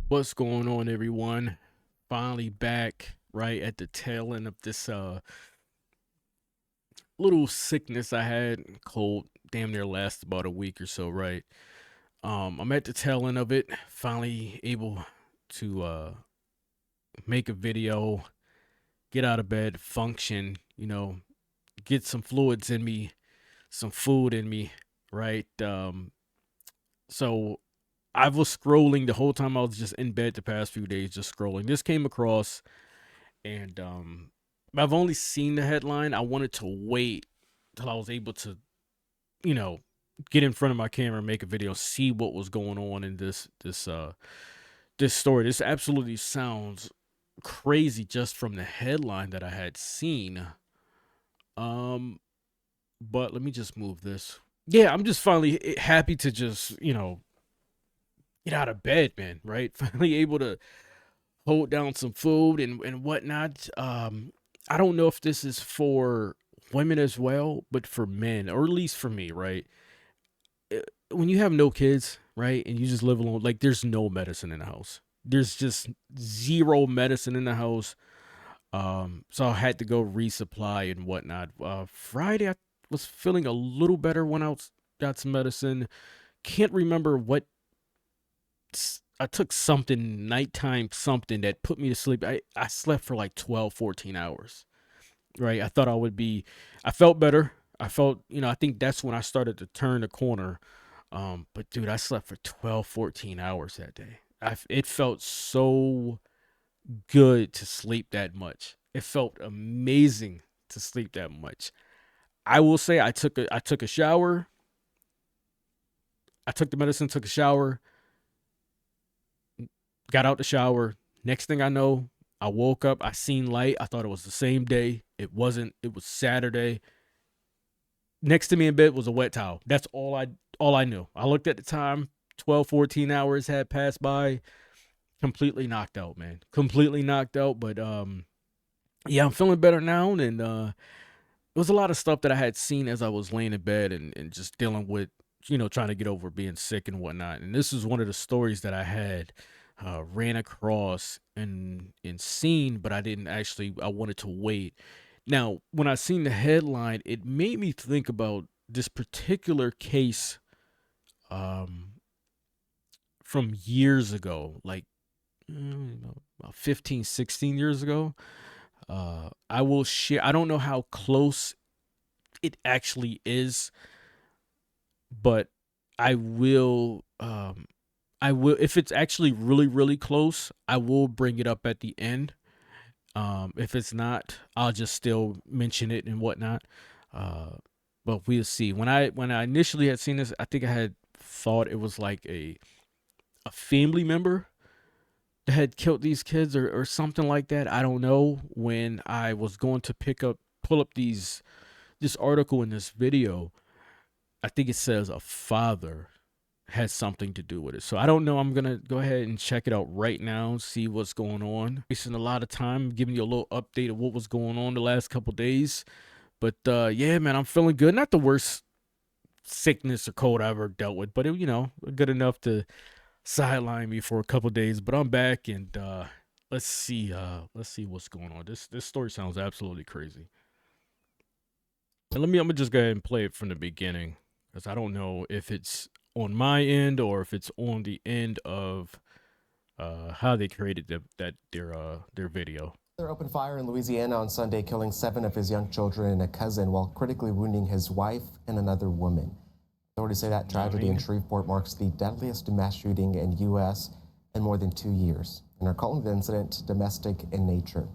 What's going on, everyone? Finally back right at the tail end of this little sickness I had. Cold damn near lasted about a week or so, right? I'm at the tail end of it, finally able to make a video, get out of bed, function, get some fluids in me, some food in me, right? So I was scrolling the whole time I was just in bed the past few days, just scrolling. This came across and I've only seen the headline. I wanted to wait till I was able to, you know, get in front of my camera and make a video, see what was going on in this story. This absolutely sounds crazy just from the headline that I had seen. Um, but let me just move this. Yeah, I'm just finally happy to just, get out of bed, man, right? Finally able to hold down some food and whatnot. I don't know if this is for women as well, but for men, or at least for me, right? When you have no kids, right, and you just live alone, like there's no medicine in the house. There's just zero medicine in the house. So I had to go resupply and whatnot. Friday, I was feeling a little better when got some medicine. Can't remember what I took something nighttime something that put me to sleep. I slept for like 12, 14 hours. Right? I thought I felt better. I felt, I think that's when I started to turn the corner. But dude, I slept for 12, 14 hours that day. It felt so good to sleep that much. It felt amazing to sleep that much. I will say I took a shower. I took the medicine, took a shower, got out the shower. Next thing I know, I woke up. I seen light. I thought it was the same day. It wasn't. It was Saturday. Next to me in bed was a wet towel. That's all I knew. I looked at the time. 12, 14 hours had passed by. Completely knocked out, man. Completely knocked out. But yeah, I'm feeling better now. And it was a lot of stuff that I had seen as I was laying in bed and just dealing with, trying to get over being sick and whatnot. And this is one of the stories that I had ran across and seen, but I didn't actually. I wanted to wait. Now, when I seen the headline, it made me think about this particular case um, from years ago, like about 15, 16 years ago. I will share. I don't know how close it actually is, but I will. I will, if it's actually really, really close, I will bring it up at the end. If it's not, I'll just still mention it and whatnot. Uh, but we'll see. When I initially had seen this, I think I had thought it was like a family member that had killed these kids or something like that. I don't know. When I was going to pull up this article in this video, I think it says a father has something to do with it. So I don't know. I'm gonna go ahead and check it out right now, see what's going on. Wasting a lot of time giving you a little update of what was going on the last couple days. But yeah, man, I'm feeling good. Not the worst sickness or cold I ever dealt with, but it, good enough to sideline me for a couple days. But I'm back and let's see what's going on. This story sounds absolutely crazy. And I'm gonna just go ahead and play it from the beginning because I don't know if it's on my end or if it's on the end of how they created their video. Father opened fire in Louisiana on Sunday, killing 7 of his young children and a cousin while critically wounding his wife and another woman. Authorities say that tragedy in Shreveport marks the deadliest mass shooting in U.S. in more than 2 years and are calling the incident domestic in nature.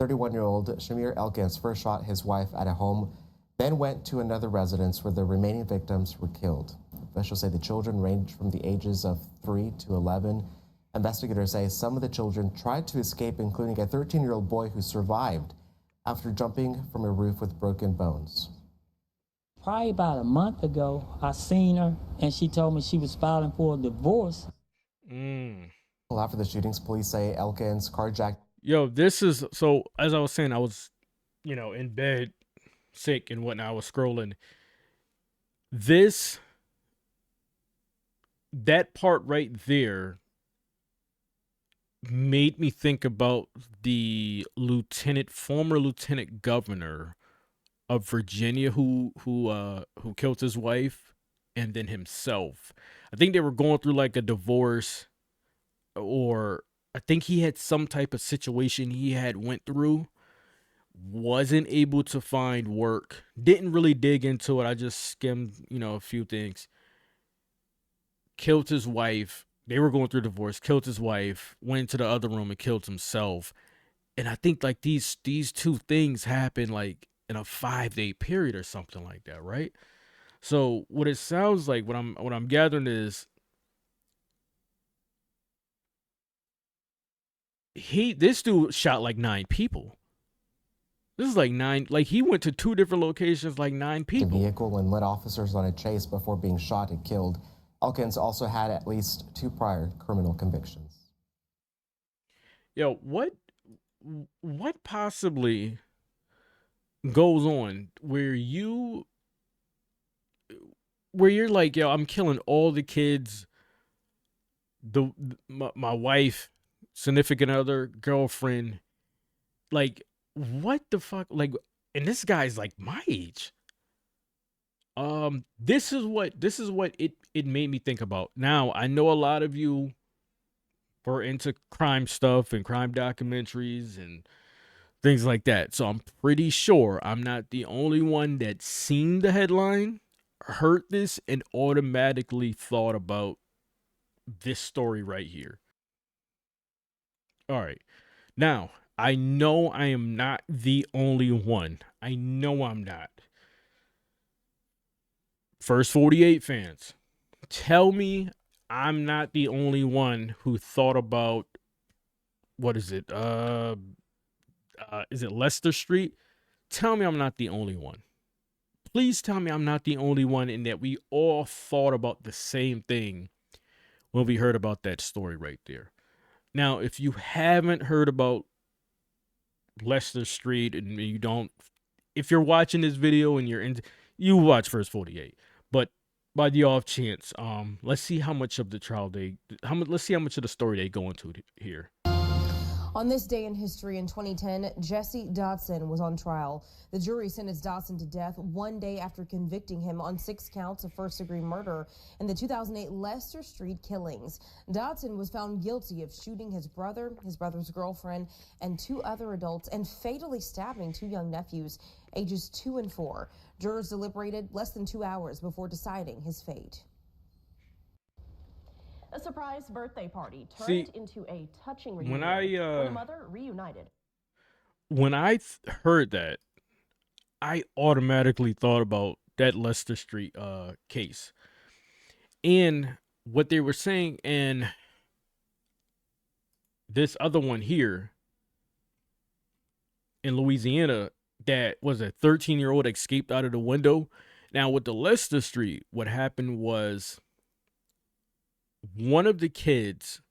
31-year-old Shamir Elkins first shot his wife at a home, then went to another residence where the remaining victims were killed. Officials say the children ranged from the ages of 3 to 11. Investigators say some of the children tried to escape, including a 13-year-old boy who survived after jumping from a roof with broken bones. Probably about a month ago, I seen her and she told me she was filing for a divorce. Well, after the shootings, police say Elkins carjacked. Yo, this is so. As I was saying, I was, in bed, sick and whatnot. I was scrolling. This that part right there made me think about the former lieutenant governor of Virginia who killed his wife and then himself. I think they were going through like a divorce, or I think he had some type of situation he had went through. Wasn't able to find work. Didn't really dig into it. I just skimmed, a few things. Killed his wife. They were going through divorce. Killed his wife. Went into the other room and killed himself. And I think like these two things happened like in a 5-day period or something like that, right? So what it sounds like, what I'm gathering is this dude shot like 9 people. This is like nine, like he went to 2 different locations, like 9 people. Vehicle and led officers on a chase before being shot and killed. Elkins also had at least 2 prior criminal convictions. Yo, what possibly goes on where you're like, yo, I'm killing all the kids, my wife, significant other, girlfriend, like what the fuck, like, and this guy's like my age. This is what it made me think about. Now I know a lot of you were into crime stuff and crime documentaries and things like that, so I'm pretty sure I'm not the only one that seen the headline, heard this, and automatically thought about this story right here. All right. Now, I know I am not the only one. I know I'm not. First 48 fans, tell me I'm not the only one who thought about, what is it? Is it Leicester Street? Tell me I'm not the only one. Please tell me I'm not the only one and that we all thought about the same thing when we heard about that story right there. Now, if you haven't heard about Leicester Street and you don't, if you're watching this video and you watch First 48, but by the off chance, let's see how much of the trial let's see how much of the story they go into here. On this day in history in 2010, Jesse Dotson was on trial. The jury sentenced Dotson to death one day after convicting him on 6 counts of first-degree murder in the 2008 Leicester Street killings. Dotson was found guilty of shooting his brother, his brother's girlfriend, and 2 other adults, and fatally stabbing 2 young nephews, ages 2 and 4. Jurors deliberated less than 2 hours before deciding his fate. A surprise birthday party turned into a touching reunion when a mother reunited. When I heard that, I automatically thought about that Leicester Street case and what they were saying, and this other one here in Louisiana that was a 13-year-old escaped out of the window. Now with the Leicester Street, what happened was one of the kids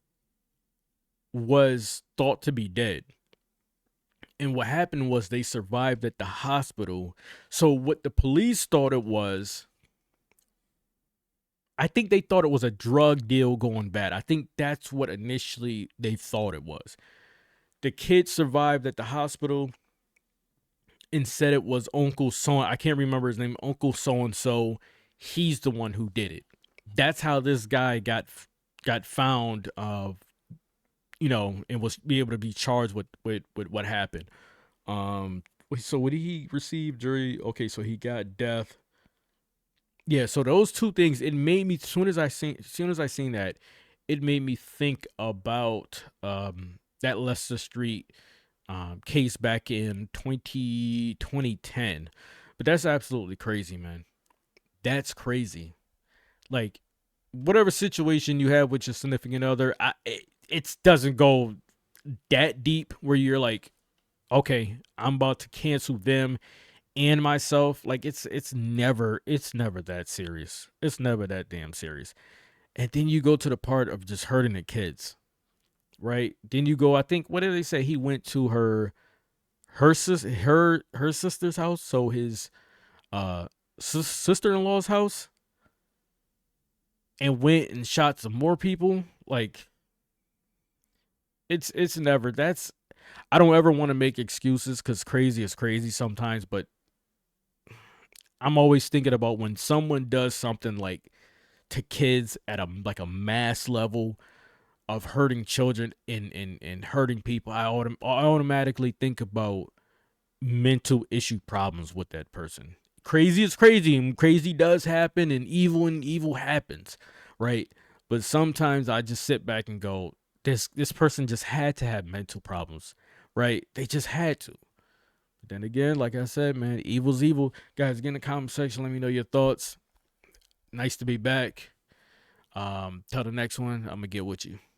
was thought to be dead. And what happened was they survived at the hospital. So what the police thought it was, I think they thought it was a drug deal going bad. I think that's what initially they thought it was. The kid survived at the hospital and said it was Uncle So, I can't remember his name, Uncle So-and-so. He's the one who did it. That's how this guy got found, and was be able to be charged with what happened. So what did he receive? Jury. Okay, so he got death. Yeah. So those two things, it made me, as soon as I seen that, it made me think about that Leicester Street case back in 2010. But that's absolutely crazy, man. That's crazy. Like, whatever situation you have with your significant other, it doesn't go that deep where you're like, okay, I'm about to cancel them and myself. Like, it's never that serious. It's never that damn serious. And then you go to the part of just hurting the kids, right? Then you go, I think, what did they say? He went to her sister's house, so his sister-in-law's house, and went and shot some more people. Like, it's never that's I don't ever want to make excuses because crazy is crazy sometimes, but I'm always thinking about when someone does something like to kids at a mass level of hurting children and hurting people. I automatically think about mental issue problems with that person. Crazy is crazy, and crazy does happen, and evil happens, right? But sometimes I just sit back and go, this person just had to have mental problems, right? They just had to. But then again, like I said, man, evil's evil. Guys, get in the comment section. Let me know your thoughts. Nice to be back. Till the next one, I'm gonna get with you.